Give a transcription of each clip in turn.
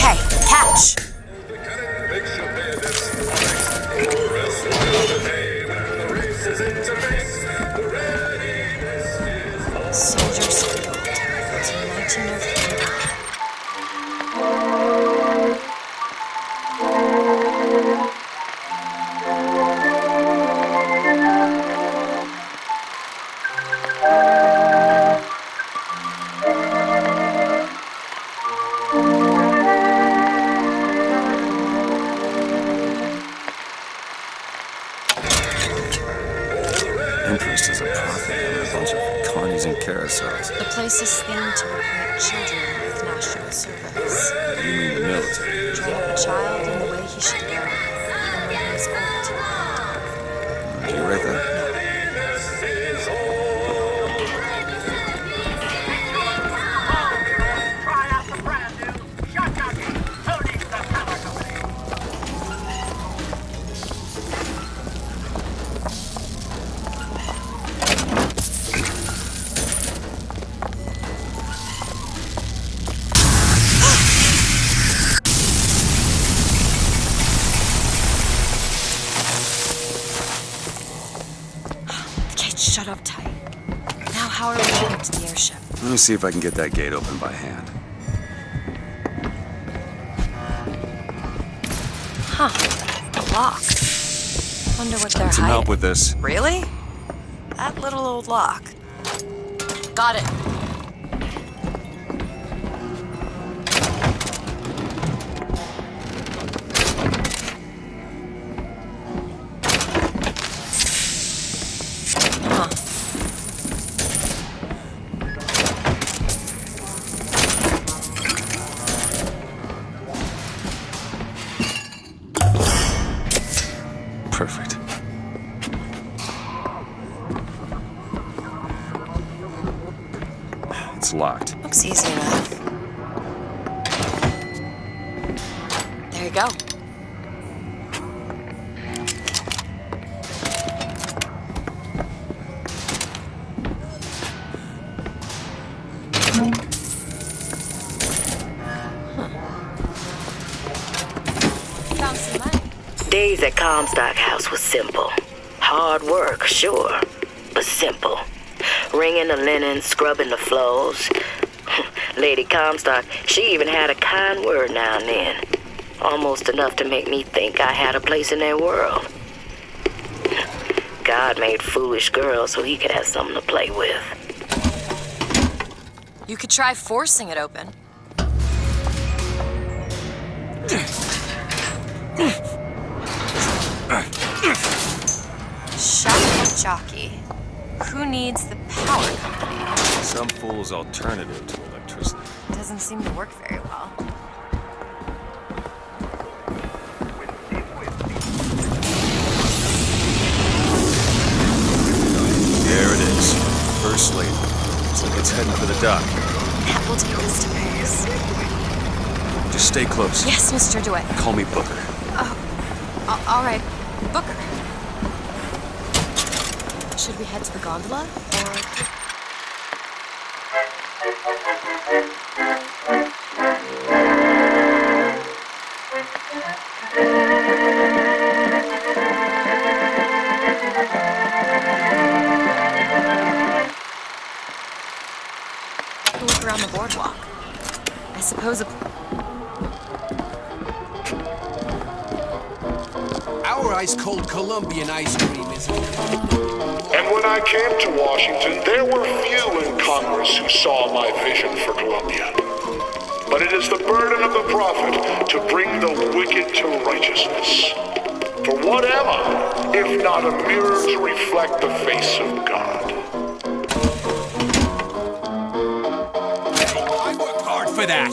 Okay, catch. Soldier's Field, till 1903. Empress is a prophet and a bunch of carnies and carousels. The place is themed to equip children with national service. You mean the military? Train up a child in the way he should go, and when he is old, depart from it. Did you write that? Shut up tight. Now how are we getting to the airship? Let me see if I can get that gate open by hand. Huh. A lock. Wonder what they're Some hiding. help with this. Really? That little old lock. Got it. Perfect. It's locked. Looks easy enough. There you go. Found some money. Days at Comstock House was simple. Hard work, sure, but simple. Wringing the linen, scrubbing the floors. Lady Comstock, she even had a kind word now and then. Almost enough to make me think I had a place in their world. God made foolish girls so he could have something to play with. You could try forcing it open. Shocky jockey. Who needs the power company? Some fool's alternative to electricity. Doesn't seem to work very well. There it is. First lady. Looks like it's heading for the dock. That will take us to Paris. Just stay close. Yes, Mr. DeWitt. Call me Booker. All right. Booker. Should we head to the gondola, or... We'll look around the boardwalk. I suppose Our ice-cold Colombian ice cream isn't... And when I came to Washington, there were few in Congress who saw my vision for Columbia. But it is the burden of the prophet to bring the wicked to righteousness. For whatever, if not a mirror to reflect the face of God? I worked hard for that!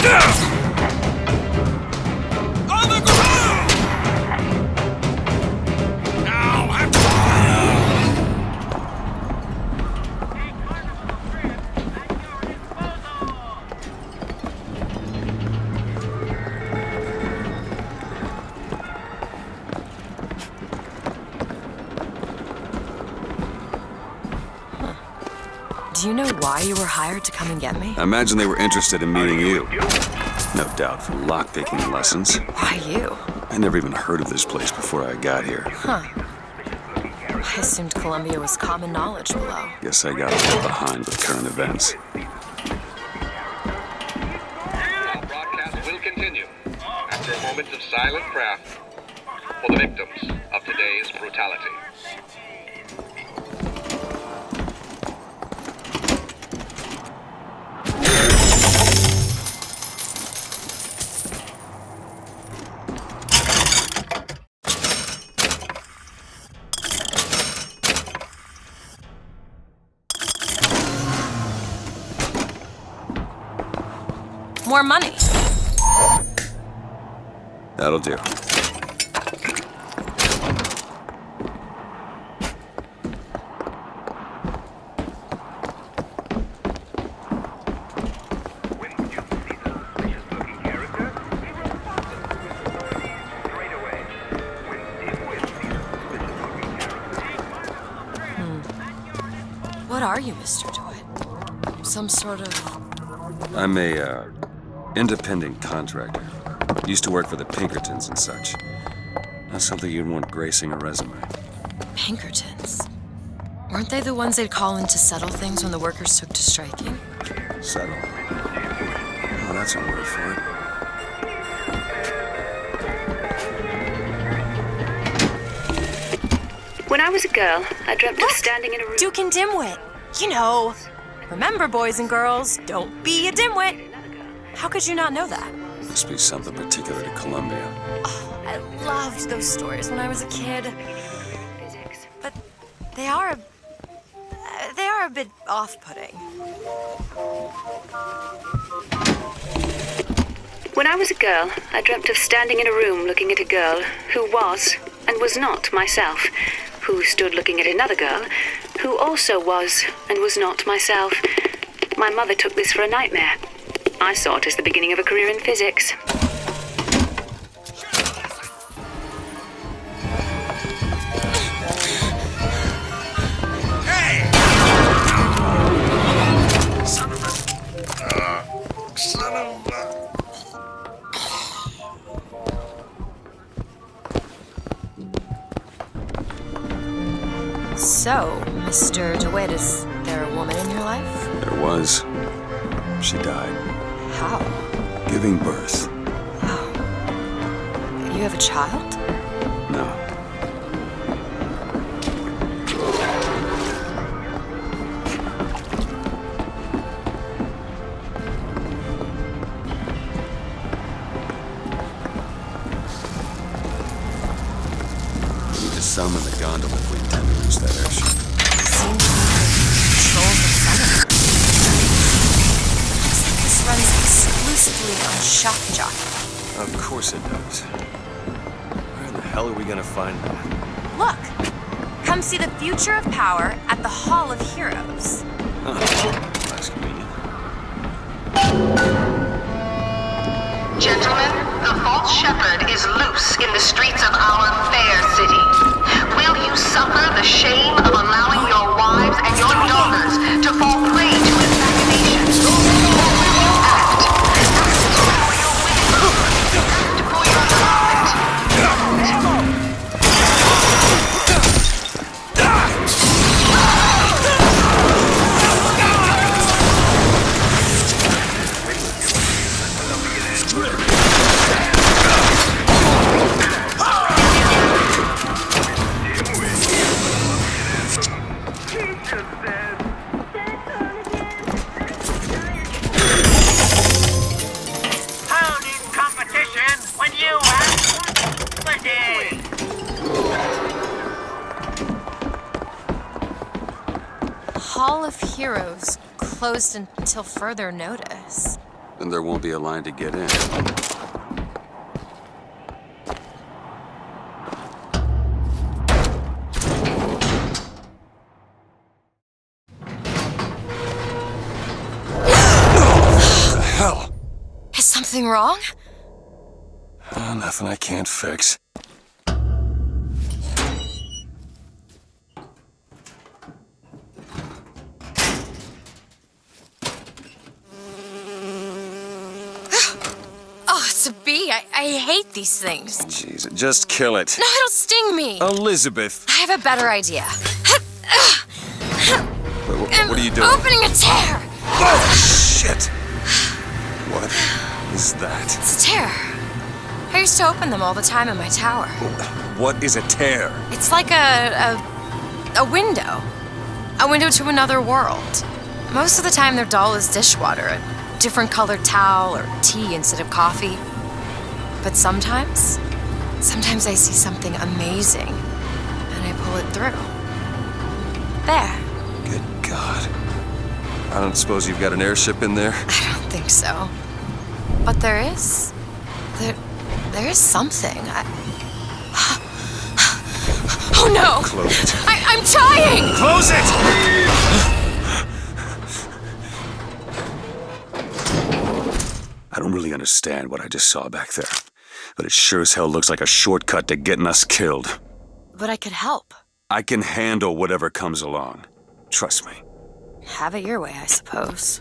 On the ground! Now I'm Do you know why you were hired to come and get me? I imagine they were interested in meeting you. No doubt for lockpicking lessons. Why you? I never even heard of this place before I got here. Huh. I assumed Columbia was common knowledge below. Guess I got a little behind with current events. Our broadcast will continue after a moment of silent prayer for the victims of today's brutality. More money. That'll do. What are you, Mr. DeWitt? Some sort of... I'm a, independent contractor. Used to work for the Pinkertons and such. Not something you'd want gracing a resume. Pinkertons? Weren't they the ones they'd call in to settle things when the workers took to striking? Settle. Oh, that's a word for it. When I was a girl, I dreamt of standing in a room. Duke and Dimwit. You know. Remember, boys and girls, don't be a dimwit. How could you not know that? Must be something particular to Columbia. Oh, I loved those stories when I was a kid. But they are a bit off-putting. When I was a girl, I dreamt of standing in a room looking at a girl who was and was not myself, who stood looking at another girl who also was and was not myself. My mother took this for a nightmare. I saw it as the beginning of a career in physics. So, Mr. DeWitt, is there a woman in your life? There was. She died. How? Giving birth. You have a child? No. We need to summon the gondola if we intend to reach that airship. Seems he controls the center. Looks like this runs exclusively on shock jockey. Of course it does. Where in the hell are we gonna find that? Look! Come see the future of power at the Hall of Heroes. Oh, that's convenient. Gentlemen, the false shepherd is loose in the streets of our fair city. Will you suffer the shame of allowing your wives and your daughters to fall prey to his machinations? Or will you act for your profit? Hall of Heroes closed until further notice. Then there won't be a line to get in. What the hell? Is something wrong? Nothing I can't fix. Oh, it's a bee. I hate these things. Jeez, just kill it. No, it'll sting me. Elizabeth! I have a better idea. What are you doing? Opening a tear. Oh, shit! What is that? It's a tear. I used to open them all the time in my tower. What is a tear? It's like a window. A window to another world. Most of the time they're dull as dishwater, a different colored towel or tea instead of coffee. But sometimes I see something amazing and I pull it through. There. Good God. I don't suppose you've got an airship in there? I don't think so. But there is. There is something. Oh no! Close it. I'm trying! Close it! I don't really understand what I just saw back there, but it sure as hell looks like a shortcut to getting us killed. But I could help. I can handle whatever comes along. Trust me. Have it your way, I suppose.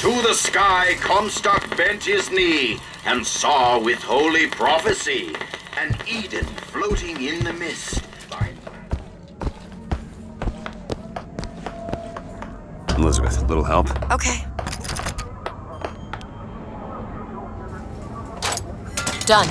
To the sky Comstock bent his knee and saw with holy prophecy an Eden floating in the mist. Elizabeth, a little help? Okay. Done.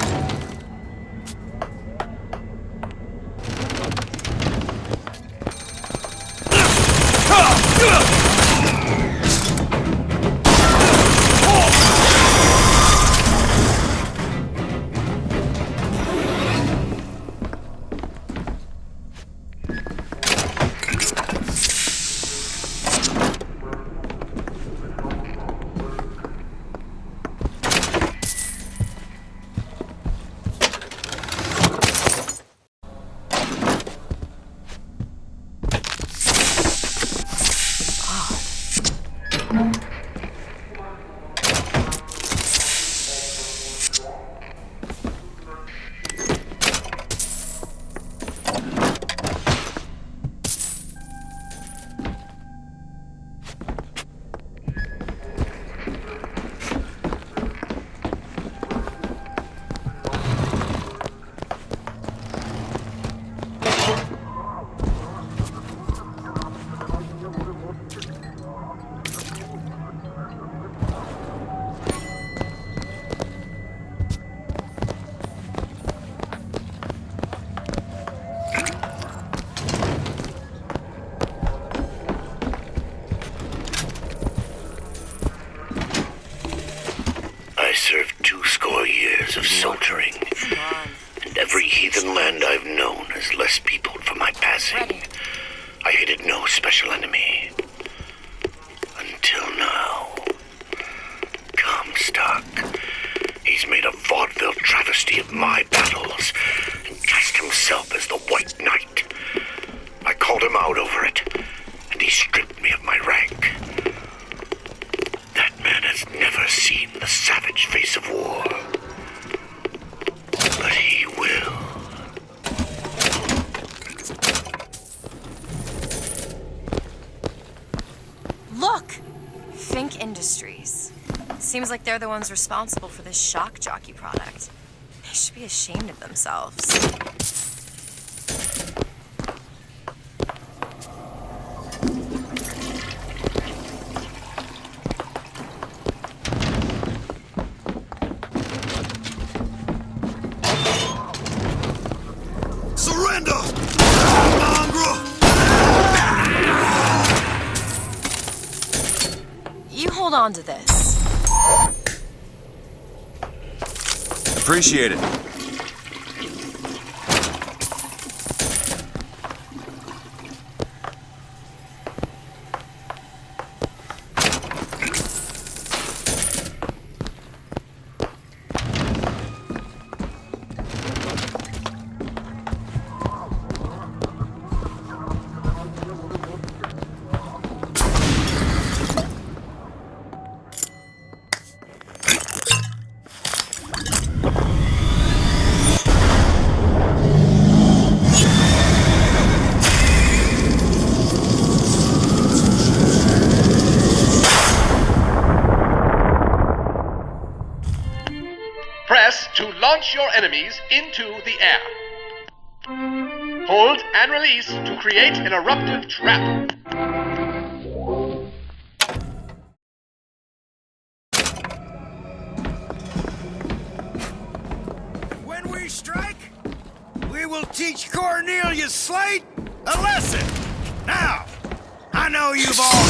Served 20 years of soldiering, and every heathen land I've known has less peopled for my passing. I hated no special enemy. Until now. Comstock. He's made a vaudeville travesty of my battles, and cast himself as the White Knight. I called him out over it, and he stripped me of my rank. That man has never seen the savage face of war. But he will. Look! Fink Industries. Seems like they're the ones responsible for this shock jockey product. They should be ashamed of themselves. Surrender! onto this. Appreciate it. Press to launch your enemies into the air. Hold and release to create an eruptive trap. When we strike, we will teach Cornelius Slate a lesson. Now, I know you've all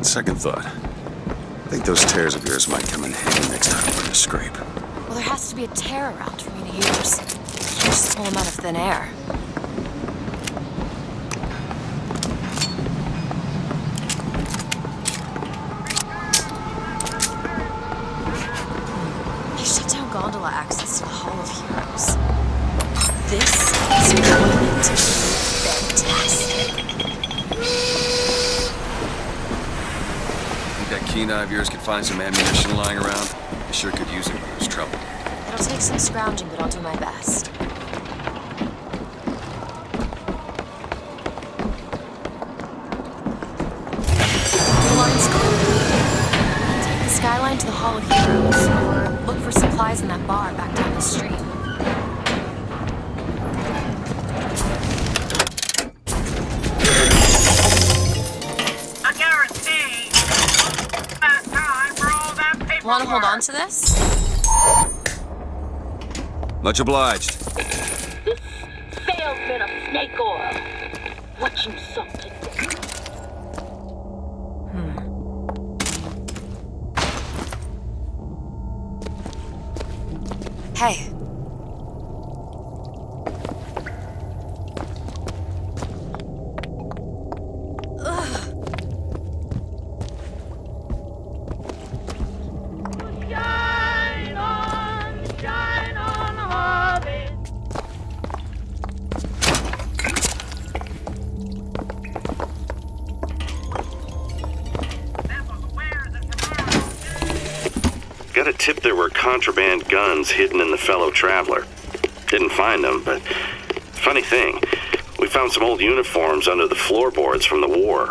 second thought, I think those tears of yours might come in handy next time we're in a scrape. Well, there has to be a tear around for me to use. You can't just pull them out of thin air. He shut down gondola access to the Hall of Heroes. This is brilliant. Fantastic. That keen eye of yours could find some ammunition lying around? I sure could use it when there's trouble. It'll take some scrounging, but I'll do my best. The line's clear. Take the skyline to the Hall of Heroes, or look for supplies in that bar back down the street. Want to hold on to this? Much obliged. This salesman of snake oil. What you something? Hey. Got a tip there were contraband guns hidden in the fellow traveler. Didn't find them, but funny thing, we found some old uniforms under the floorboards from the war.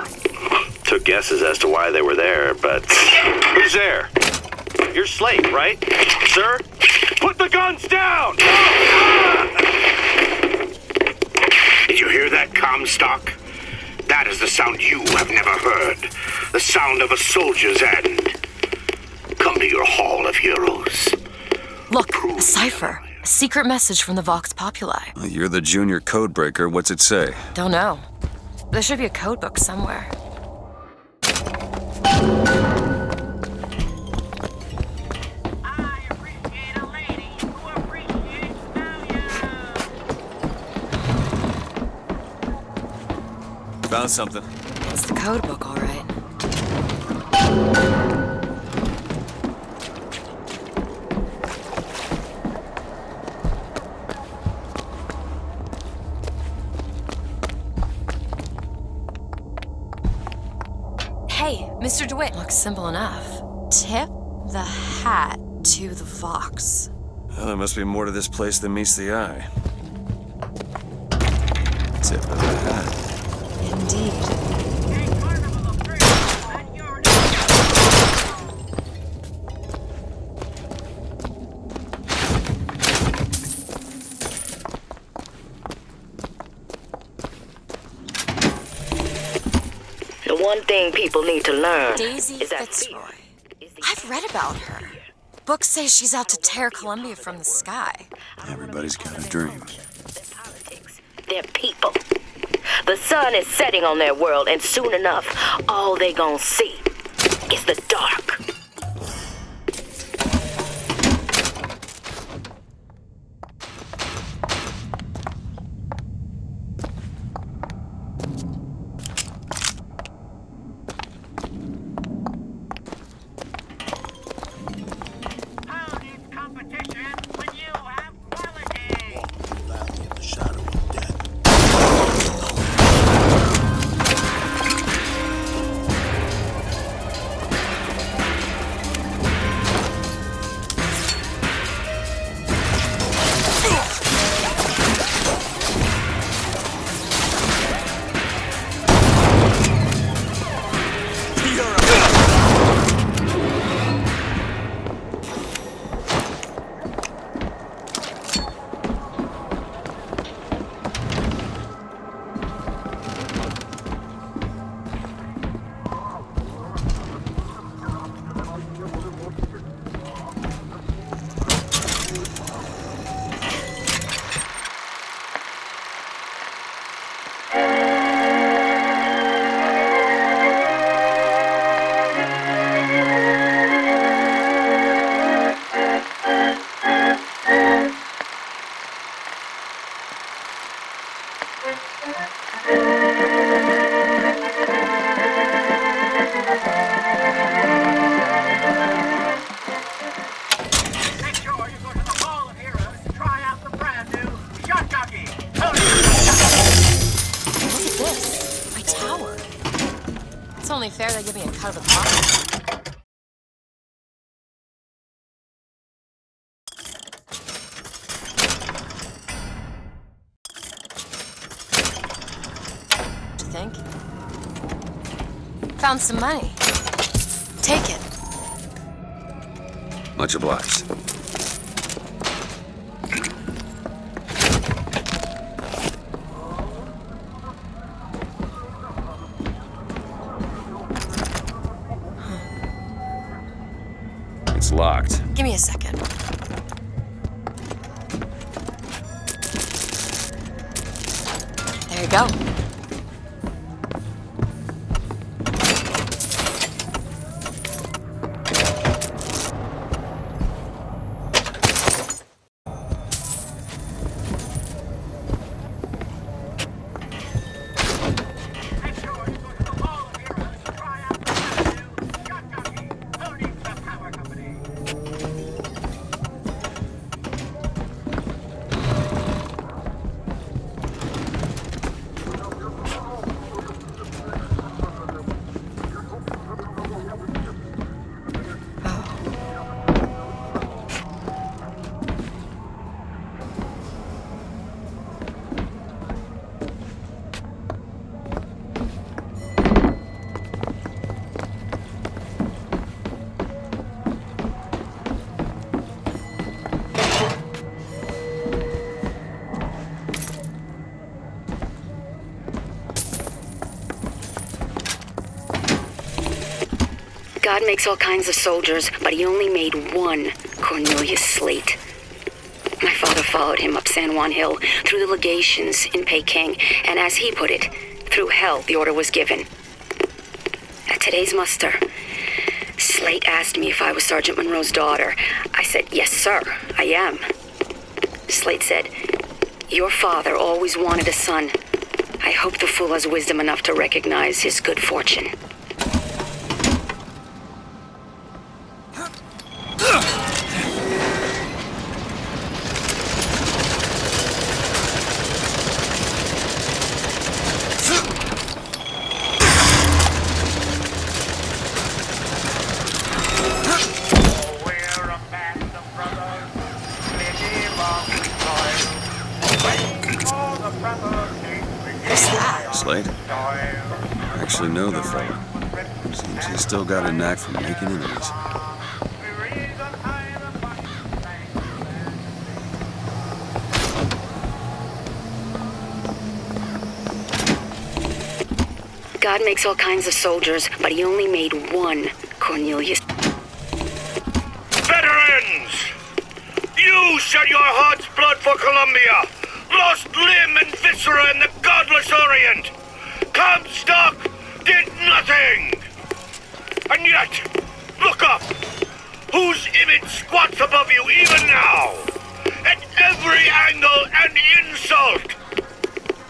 Took guesses as to why they were there, but... Who's there? You're Slate, right? Sir? Put the guns down! Did you hear that, Comstock? That is the sound you have never heard. The sound of a soldier's end. to your Hall of Heroes. Look, a cipher. A secret message from the Vox Populi. Well, you're the junior codebreaker. What's it say? Don't know. There should be a code book somewhere. Found something. It's the code book, all right. Hey, Mr. DeWitt. Looks simple enough. Tip the hat to the Vox. Well, there must be more to this place than meets the eye. Tip of the hat. Indeed. The one thing people need to learn Daisy is that Fitzroy. I've read about her. Books say she's out to tear Columbia from the sky. Everybody's got a dream. They're people. The sun is setting on their world, and soon enough, all they gonna see is the dark. It's only fair they give me a cut of the profit. What do you think? Found some money. Take it. Much obliged. It's locked. Give me a second. There you go. God makes all kinds of soldiers, but he only made one Cornelius Slate. My father followed him up San Juan Hill, through the legations in Peking, and as he put it, through hell the order was given. At today's muster, Slate asked me if I was Sergeant Monroe's daughter. I said, yes, sir, I am. Slate said, your father always wanted a son. I hope the fool has wisdom enough to recognize his good fortune. Slate? I actually know the fella. Seems he's still got a knack for making enemies. God makes all kinds of soldiers, but he only made one Cornelius. Veterans! You shed your heart's blood for Columbia! Lost limb and viscera in the godless Orient! Comstock did nothing! And yet, look up! Whose image squats above you even now? At every angle and insult!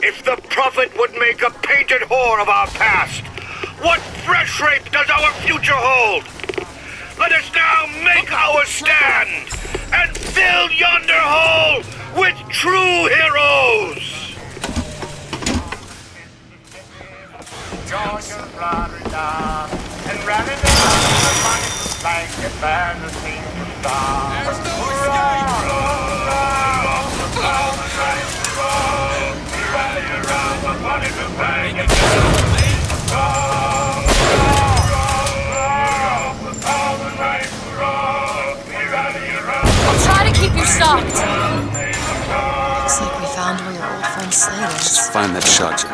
If the prophet would make a painted whore of our past, what fresh rape does our future hold? Let us now make our stand and fill yonder hole with true heroes! Georgia, Florida, and running around the money like a fantasy star. There's no escape! I'll try to keep you stopped. Looks like we found where your old friend Slate is. Just find that shot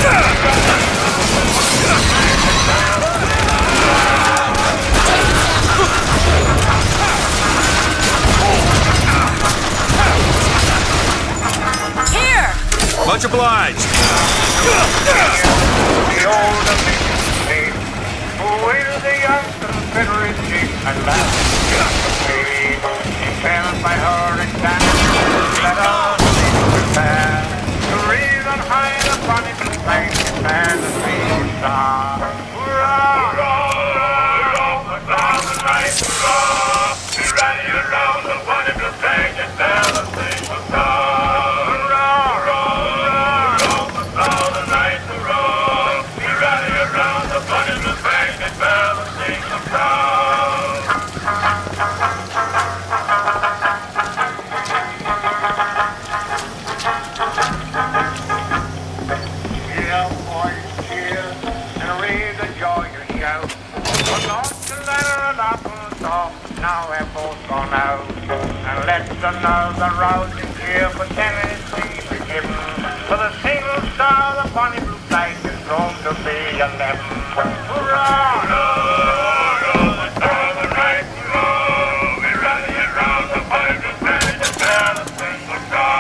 jack and get the hell out. Much obliged. The old American who is the young Confederate chief and last impelled by hurricane, let us prepare to reason high upon its flank and the sea star. Hurrah! Hurrah! The thousand nights, hurrah! Be ready around the wonderful flag and tell the single star. Now we're both gone out, and let's another rousing cheer for Tennessee be given. For the single star, the bonny blue flag is grown to be 11. Hurrah! Hurrah! The star, the right, hurrah! We rally around the bonny blue flag and tell the single star.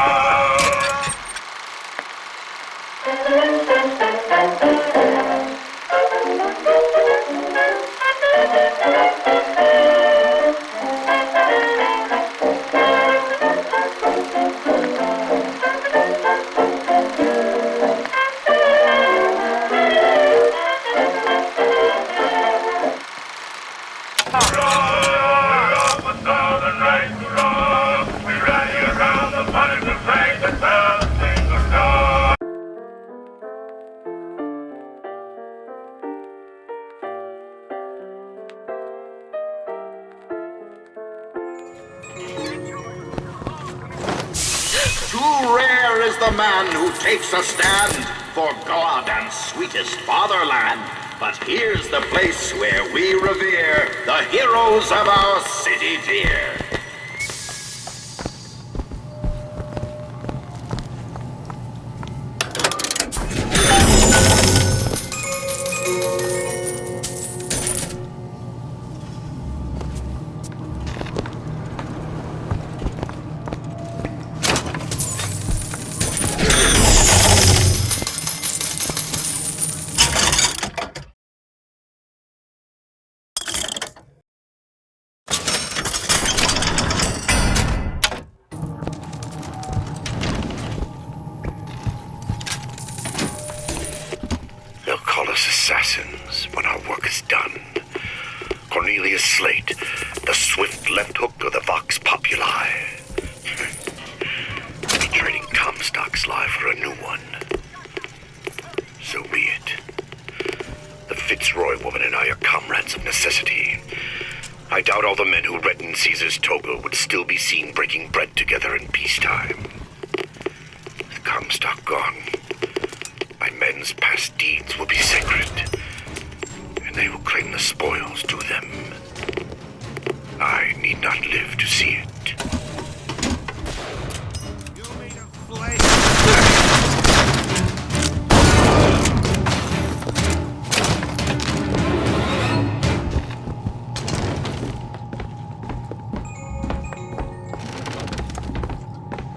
Too rare is the man who takes a stand for God and sweetest fatherland. But here's the place where we revere the heroes of our city dear. They'll call us assassins when our work is done. Cornelius Slate, the swift left hook of the Vox Populi. Be trading Comstock's life for a new one. So be it. The Fitzroy woman and I are comrades of necessity. I doubt all the men who reddened Caesar's toga would still be seen breaking bread together in peacetime. With Comstock gone, my men's past deeds will be sacred, and they will claim the spoils to them. I need not live to see it.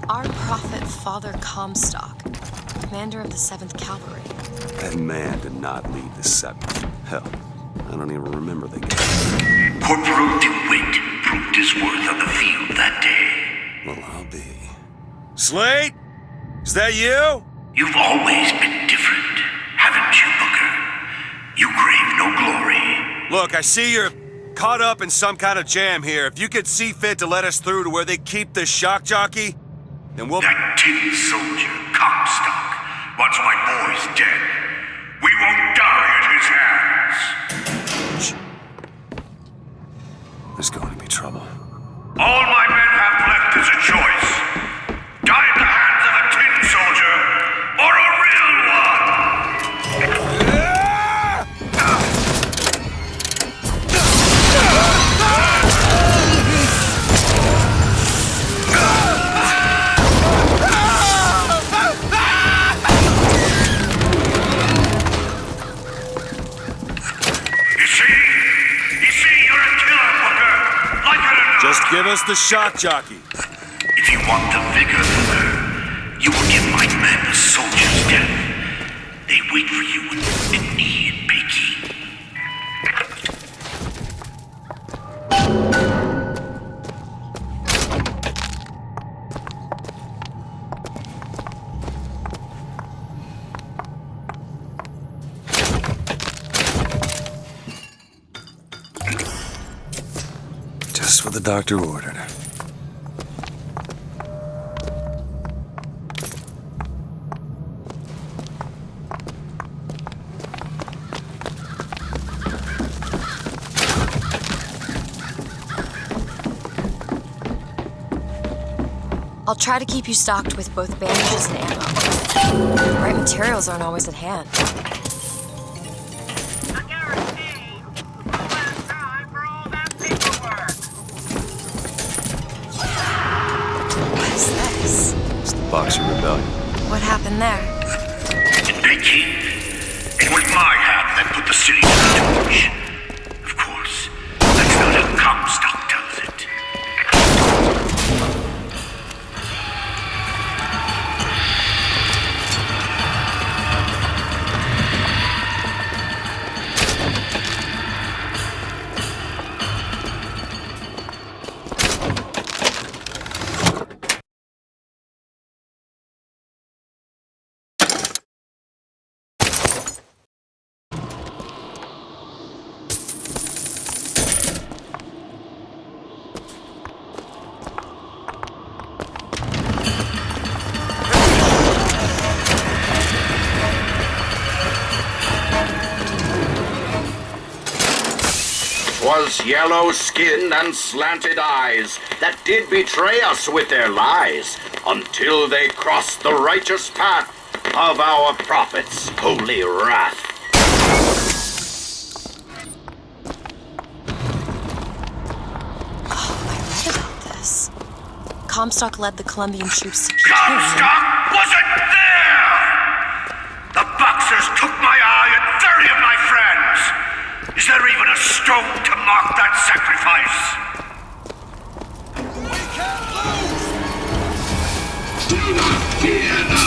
Our prophet, Father Comstock, commander of the 7th Cavalry. That man did not lead the 7th. Hell, I don't even remember the game. Corporal DeWitt proved his worth on the field that day. Well, I'll be. Slate? Is that you? You've always been different, haven't you, Booker? You crave no glory. Look, I see you're caught up in some kind of jam here. If you could see fit to let us through to where they keep the shock jockey, then we'll... That tin soldier, Comstock, wants my boys dead. We won't die at his hands. There's going to be trouble. All my men have left is a choice. Die at the hands of a tin soldier, or a real one! Just give us the shock jockey. If you want the vigor, Booker, you will give my men a soldier's death. They wait for you in knee and Peking. Just what the doctor ordered. I'll try to keep you stocked with both bandages and ammo. The right materials aren't always at hand. What is this? It's the Boxer Rebellion. What happened there? In Peking, it was my hand that put the city to the torch. Of course, that's not how Comstock tells it. was yellow skin and slanted eyes that did betray us with their lies until they crossed the righteous path of our prophet's holy wrath. Comstock led the Colombian troops to Comstock wasn't there! The Boxers took my eye and 30 of my friends! Is there even a stone to mark that sacrifice? We can't lose! Do not fear now!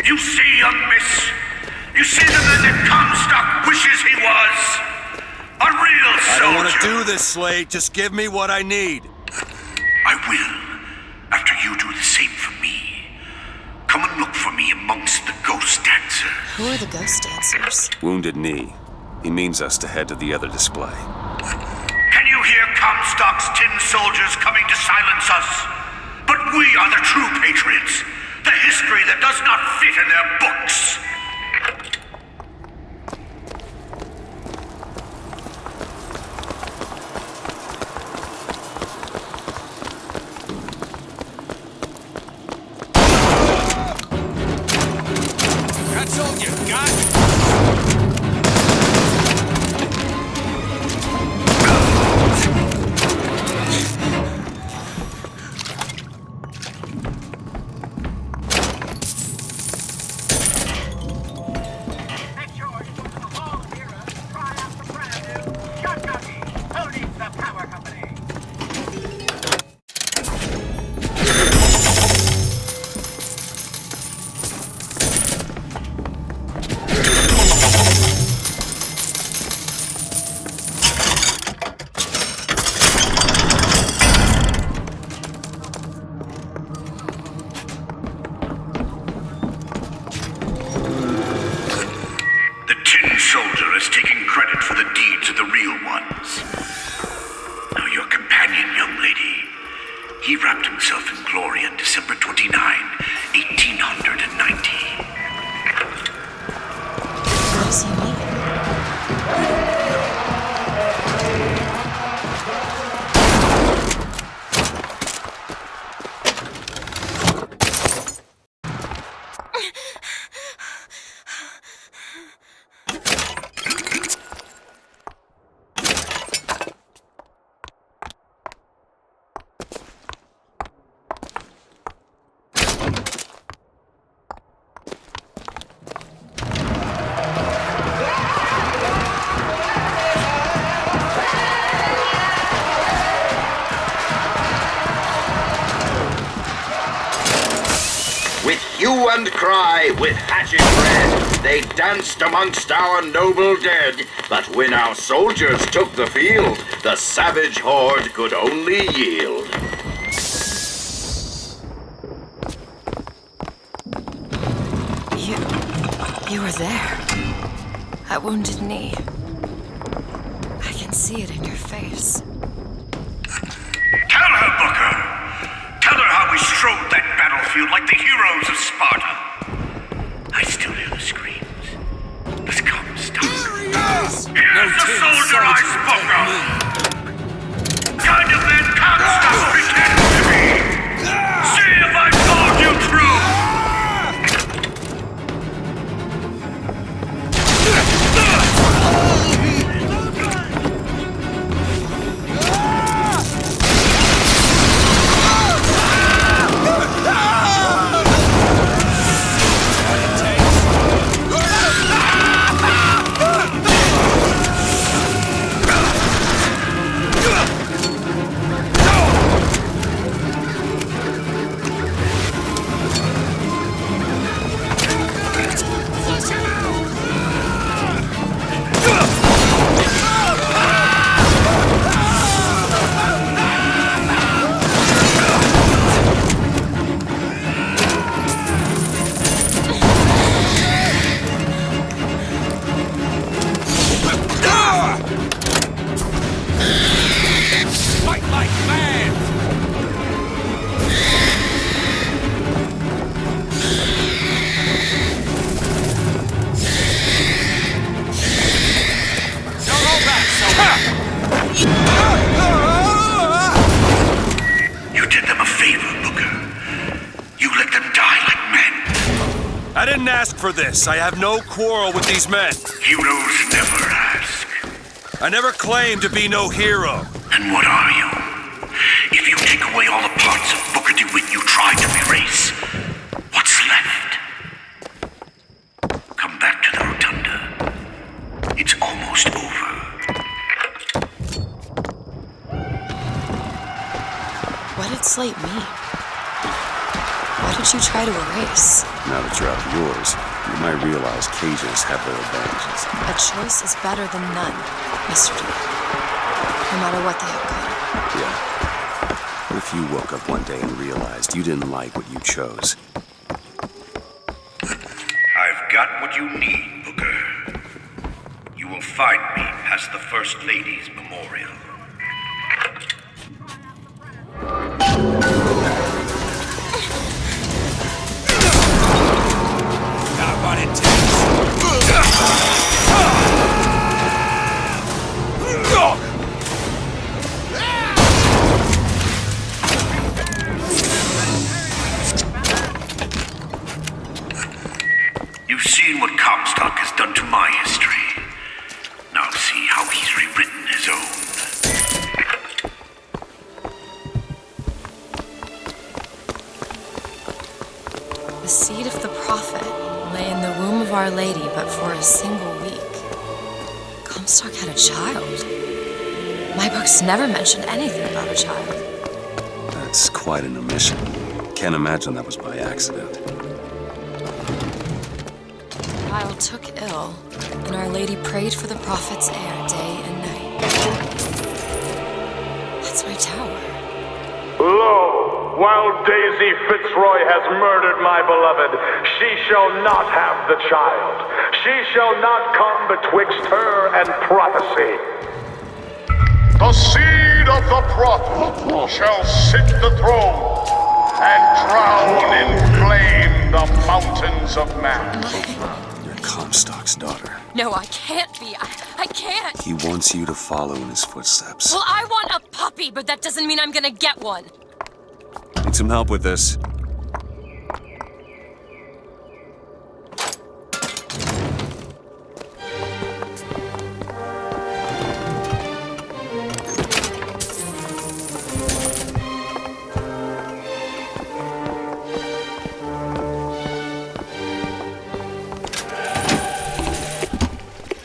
You see, young miss? You see the man that Comstock wishes he was? A real soldier! I don't want to do this, Slade. Just give me what I need. I will, after you do the same for me. Come and look for me amongst the ghost dancers. Who are the ghost dancers? Wounded Knee. He means us to head to the other display. Can you hear Comstock's tin soldiers coming to silence us? But we are the true patriots. The history that does not fit in their books. That's all you got? He wrapped himself in glory on December 29, 1890. What does he mean? Hue and cry, with hatchet red, they danced amongst our noble dead. But when our soldiers took the field, the savage horde could only yield. You were there. At Wounded Knee. I can see it in your face. Tell her, Booker! Tell her how we strode that battlefield like the heroes of Sparta. I still hear the screams. Let's come, stop. Here's the soldier I spoke of! Kind of man Comstock pretends to be! See if I told you true! ask for this. I have no quarrel with these men. Heroes never ask. I never claimed to be no hero. And what are you? If you take away all the parts of Booker DeWitt you tried to erase, what's left? Come back to the Rotunda. It's almost over. What did Slate mean? What did you try to erase? Now that you're out of yours, you might realize cages have their advantages. A choice is better than none, Mr. DeWitt. No matter what the outcome. Yeah. What if you woke up one day and realized you didn't like what you chose? I've got what you need, Booker. You will find me past the First Lady's memorial. Got what it takes. You've seen what Comstock has done to my history. Now see how he's rewritten his own. The seed of the prophet lay in the womb of Our Lady but for a single week. Comstock had a child. My books never mentioned anything about a child. That's quite an omission. Can't imagine that was by accident. The child took ill, and Our Lady prayed for the prophet's heir day and night. That's my tower. Lo, while Daisy Fitzroy has murdered my beloved, she shall not have the child. She shall not come betwixt her and prophecy. The seed of the prophet shall sit the throne and drown in flame the mountains of man. You're Comstock's daughter. No, I can't be. I can't. He wants you to follow in his footsteps. Well, I want a puppy, but that doesn't mean I'm gonna get one. Need some help with this?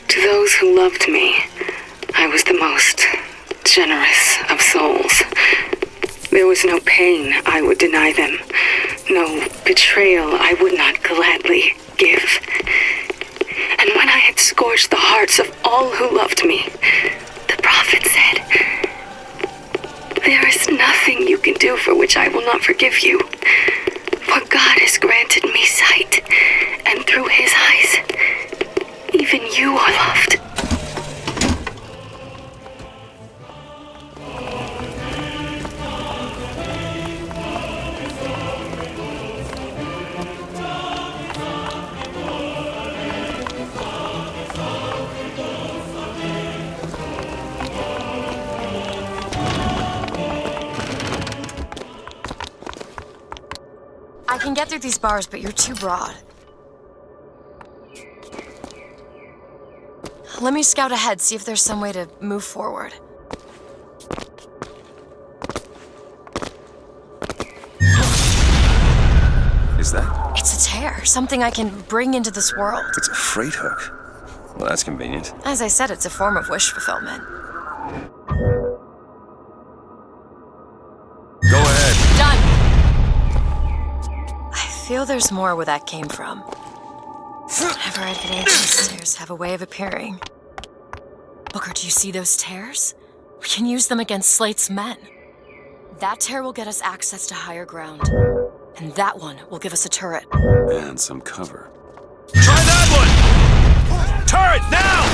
To those who loved me, I was the most generous of souls. There was no pain I would deny them, no betrayal I would not gladly give. And when I had scorched the hearts of all who loved me, the prophet said, "There is nothing you can do for which I will not forgive you. For God has granted me sight, and through his eyes, even you are loved." I can get through these bars, but you're too broad. Let me scout ahead, see if there's some way to move forward. Is that? It's a tear, something I can bring into this world. It's a freight hook. Well, that's convenient. As I said, it's a form of wish fulfillment. Go ahead. Done! I feel there's more where that came from. Whenever I get anxious, tears have a way of appearing. Booker, do you see those tears? We can use them against Slate's men. That tear will get us access to higher ground. And that one will give us a turret. And some cover. Try that one! Turret, now!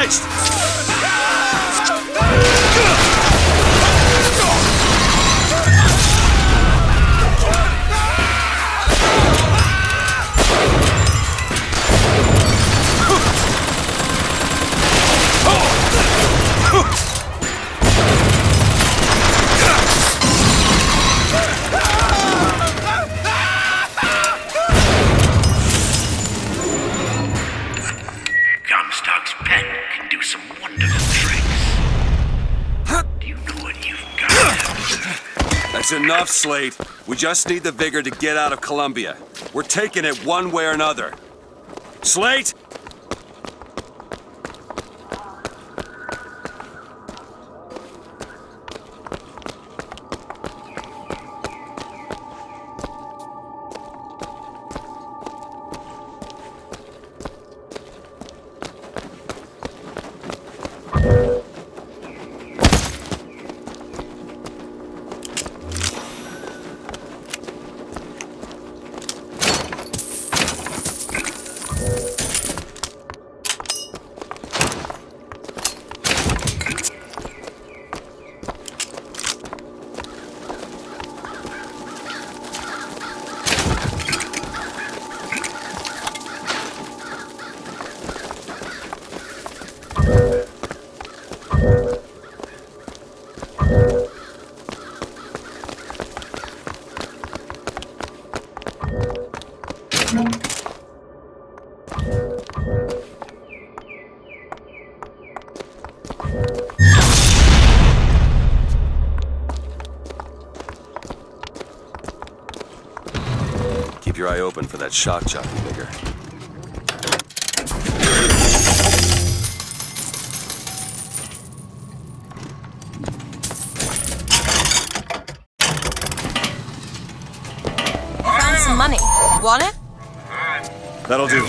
Christ! Comstock's pen can do some wonderful tricks. Do you know what you've got? That's enough, Slate. We just need the vigor to get out of Columbia. We're taking it one way or another. Slate! Keep your eye open for that shock jockey, Vigor. Found some money. Want it? That'll do.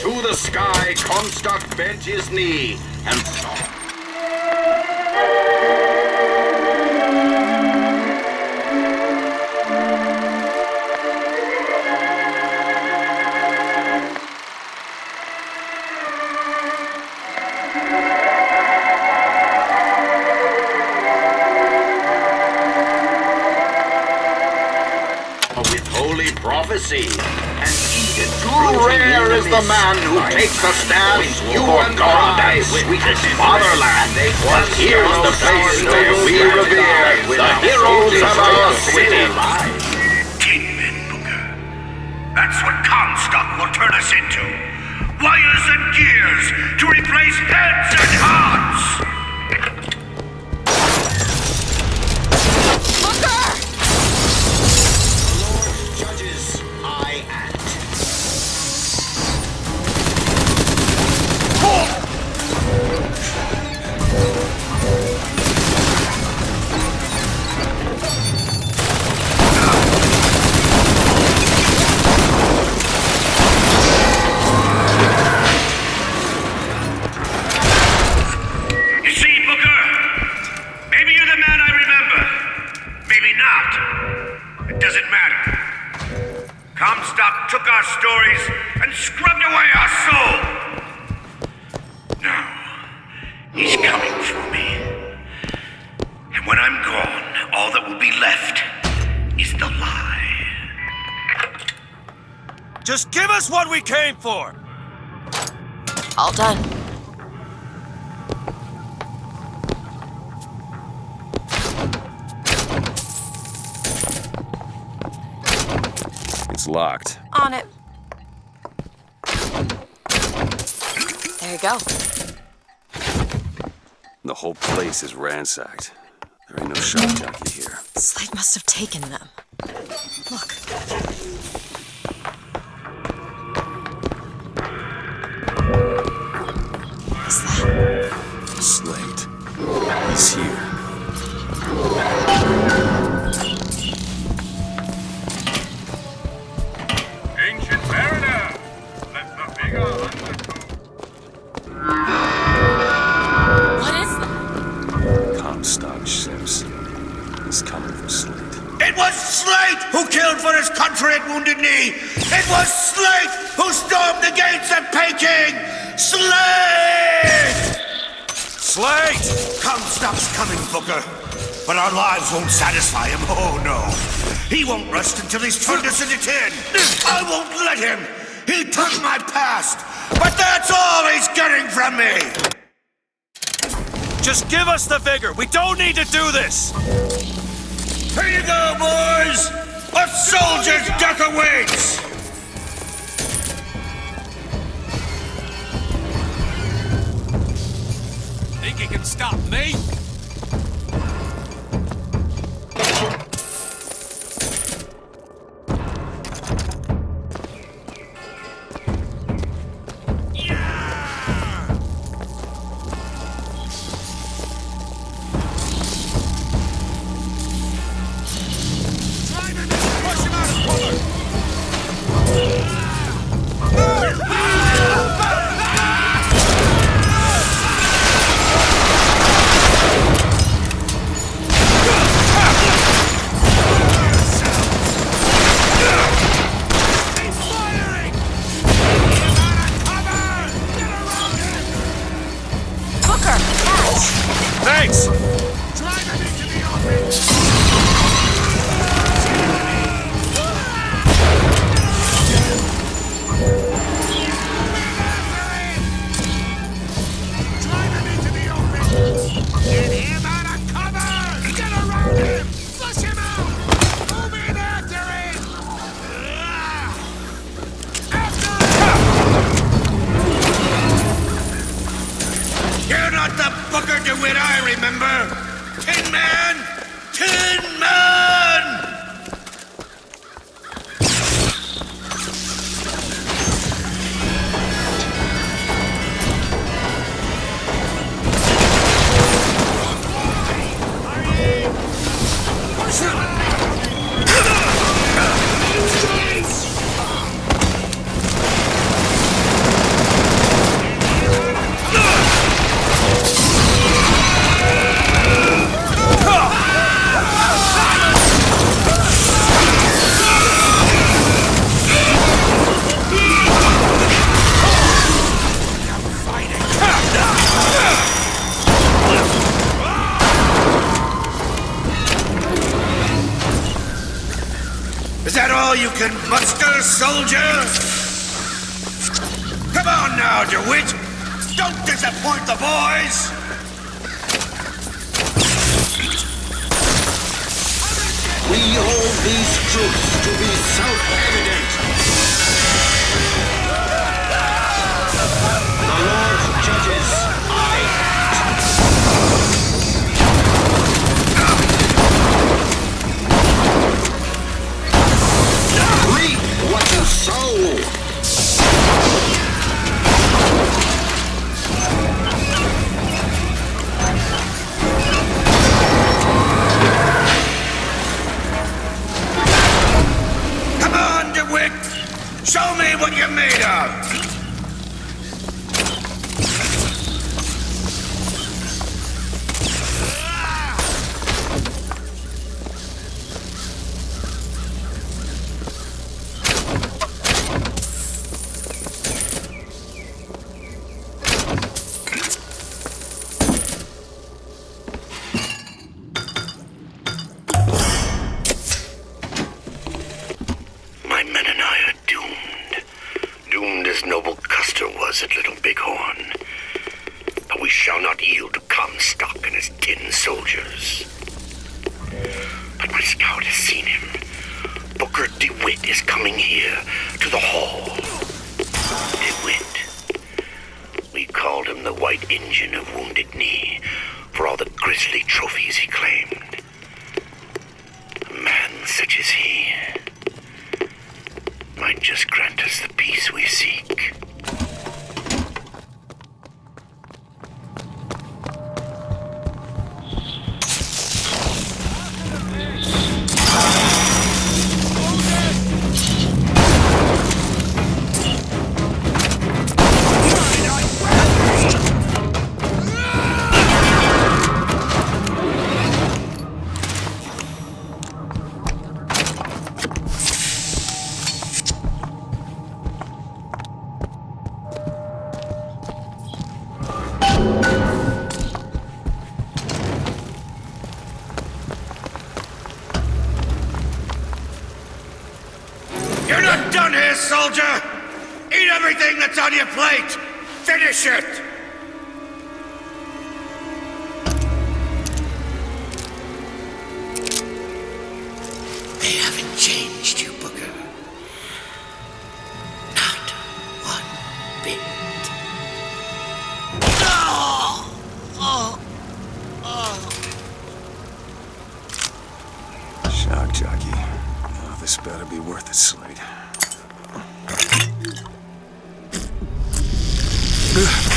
To the sky, Comstock bent his knee and saw. With holy prophecy, and even too rare is the man who takes a stand for God and sweetest fatherland. But here's the place where we revere the heroes of our city. Tin Men, Booker. That's what Comstock will turn us into. Wires and gears to replace heads and hearts. Judges, I act. You see, Booker? Maybe you're the man I remember. Maybe not. It doesn't matter. Comstock took our stories and scrubbed away our soul. Now, he's coming for me. When I'm gone, all that will be left is the lie. Just give us what we came for! All done. It's locked. On it. There you go. The whole place is ransacked. There ain't no shock jockey here. Slate must have taken them. Look. What's that? Slate. He's here. Ancient mariner, let the vigor undergo. What is that? Comstock ships. He's coming for Slate. It was Slate who killed for his country at Wounded Knee! It was Slate who stormed the gates at Peking! Slate! Slate! Comstock's coming, Booker. But our lives won't satisfy him, oh no. He won't rest until he's turned us into tin. I won't let him. He took my past, but that's all he's getting from me. Just give us the vigor. We don't need to do this. Here you go, boys. A soldier's death awaits. Think he can stop me? Thanks! You're not the Booker DeWitt I remember! Tin Man! Tin Man! Is that all you can muster, soldier? Come on now, DeWitt! Don't disappoint the boys! We hold these truths to be self-evident. The Lord judges, I act. Reap what you sow. Come on, DeWitt! Show me what you're made of! as noble Custer was at Little Bighorn. But we shall not yield to Comstock and his 10 soldiers. But my scout has seen him. Booker DeWitt is coming here to the hall. DeWitt. We called him the White Engine of Wounded Knee for all the grisly trophies he claimed. A man such as he might just grant us the peace we seek. You're not done here, soldier! Eat everything that's on your plate! Finish it! They haven't changed you, Booker. Not one bit. Shock jockey. Oh, this better be worth it, Slade. Ugh.